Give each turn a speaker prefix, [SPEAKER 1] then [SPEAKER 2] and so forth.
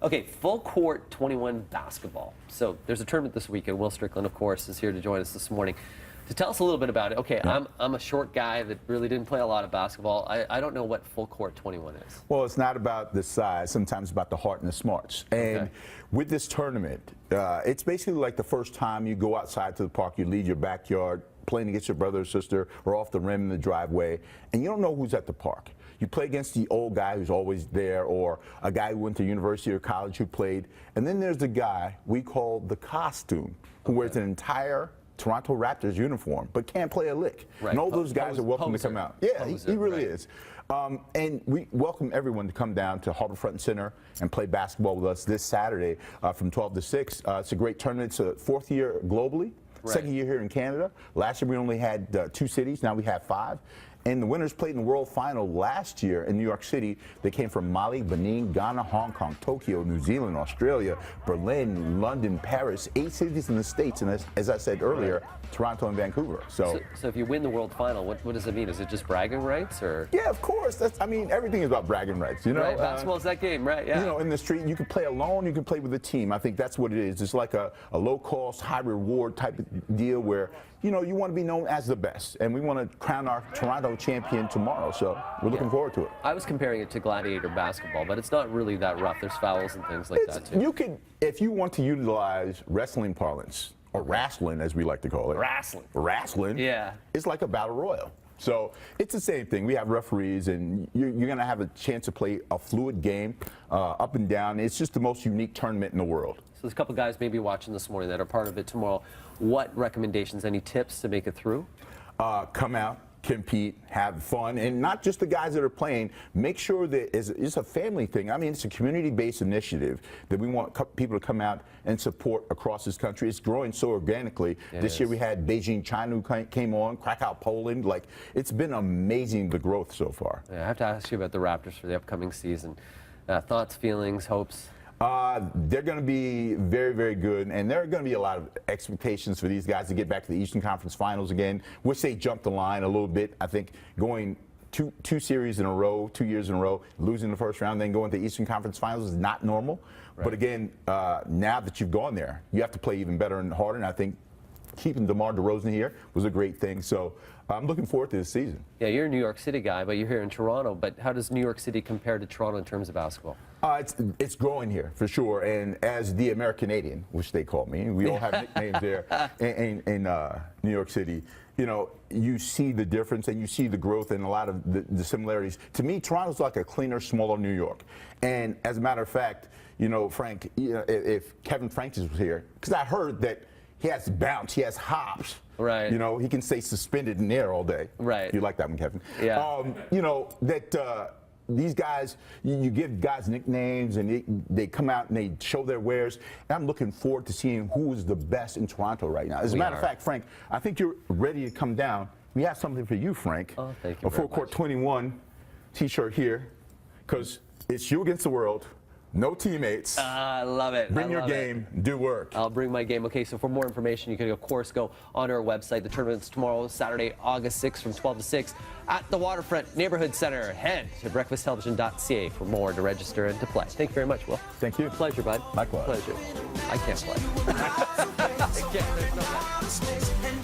[SPEAKER 1] Okay, full court 21 basketball. So there's a tournament this weekend. Will Strickland, of course, is here to join us this morning to tell us a little bit about it. Okay, yeah. I'm a short guy that really didn't play a lot of basketball. I don't know what full court 21 is.
[SPEAKER 2] Well, it's not about the size. Sometimes about the heart and the smarts. And with this tournament, it's basically like the first time you go outside to the park, you leave your backyard, playing against your brother or sister or off the rim in the driveway, and you don't know who's at the park. You play against the old guy who's always there, or a guy who went to university or college who played, and then there's the guy we call the costume, who wears an entire Toronto Raptors uniform but can't play a lick.
[SPEAKER 1] Right.
[SPEAKER 2] And all those guys are welcome to come out. Yeah, he really is. And we welcome everyone to come down to Harborfront Center and play basketball with us this Saturday from 12 to 6. It's a great tournament. It's a fourth year globally. Second year here in Canada. Last year we only had 2 cities. Now we have 5. And the winners played in the World Final last year in New York City. They came from Mali, Benin, Ghana, Hong Kong, Tokyo, New Zealand, Australia, Berlin, London, Paris, 8 cities in the States, and as I said earlier, Toronto and Vancouver. So
[SPEAKER 1] if you win the World Final, what does it mean? Is it just bragging rights, or?
[SPEAKER 2] Yeah, of course. I mean, everything is about bragging rights, you know?
[SPEAKER 1] Right, basketball's that game, right, yeah.
[SPEAKER 2] You know, in the street, you can play alone, you can play with a team. I think that's what it is. It's like a low-cost, high-reward type of deal where, you know, you want to be known as the best, and we want to crown our Toronto champion tomorrow, so we're looking forward to it.
[SPEAKER 1] I was comparing it to gladiator basketball, but it's not really that rough. There's fouls and things like that, too.
[SPEAKER 2] You could, if you want to utilize wrestling parlance, or wrestling, as we like to call it. Wrestling.
[SPEAKER 1] Yeah.
[SPEAKER 2] It's like a battle royal. So it's the same thing. We have referees, and you're going to have a chance to play a fluid game up and down. It's just the most unique tournament in the world.
[SPEAKER 1] So there's a couple guys maybe watching this morning that are part of it tomorrow. What recommendations, any tips to make it through?
[SPEAKER 2] Come out, compete, have fun, and not just the guys that are playing. Make sure that it's a family thing. I mean, it's a community-based initiative that we want people to come out and support across this country. It's growing so organically. This year we had Beijing, China who came on, Krakow, Poland. Like, it's been amazing, the growth so far.
[SPEAKER 1] Yeah, I have to ask you about the Raptors for the upcoming season. Thoughts, feelings, hopes?
[SPEAKER 2] They're going to be very, very good, and there are going to be a lot of expectations for these guys to get back to the Eastern Conference Finals again, which they jumped the line a little bit. I think going two series in a row, 2 years in a row, losing the first round, then going to the Eastern Conference Finals is not normal. Right. But again, now that you've gone there, you have to play even better and harder, and I think keeping DeMar DeRozan here was a great thing. So I'm looking forward to this season.
[SPEAKER 1] Yeah, you're a New York City guy, but you're here in Toronto. But how does New York City compare to Toronto in terms of basketball?
[SPEAKER 2] It's growing here, for sure. And as the Americanadian, which they call me, we all have nicknames there in New York City. You know, you see the difference and you see the growth and a lot of the similarities. To me, Toronto's like a cleaner, smaller New York. And as a matter of fact, you know, Frank, you know, if Kevin Francis was here, because I heard that he has bounce, he has hops.
[SPEAKER 1] Right.
[SPEAKER 2] You know, he can stay suspended in the air all day.
[SPEAKER 1] Right.
[SPEAKER 2] You like that one, Kevin?
[SPEAKER 1] Yeah.
[SPEAKER 2] You know, that these guys, you give guys nicknames, and they come out and they show their wares. And I'm looking forward to seeing who is the best in Toronto right now. As a matter of fact, Frank, I think you're ready to come down. We have something for you, Frank.
[SPEAKER 1] Oh, thank you.
[SPEAKER 2] A Full Court 21 T-shirt here, because it's you against the world. No teammates.
[SPEAKER 1] I love it.
[SPEAKER 2] Bring your game, do work.
[SPEAKER 1] I'll bring my game. Okay, so for more information, you can, of course, go on our website. The tournament's tomorrow, Saturday, August 6th from 12 to 6 at the Waterfront Neighborhood Center. Head to breakfasttelevision.ca for more to register and to play. Thank you very much, Will.
[SPEAKER 2] Thank you.
[SPEAKER 1] Pleasure, bud.
[SPEAKER 2] Likewise.
[SPEAKER 1] Pleasure. I can't play. I can't. There's no way.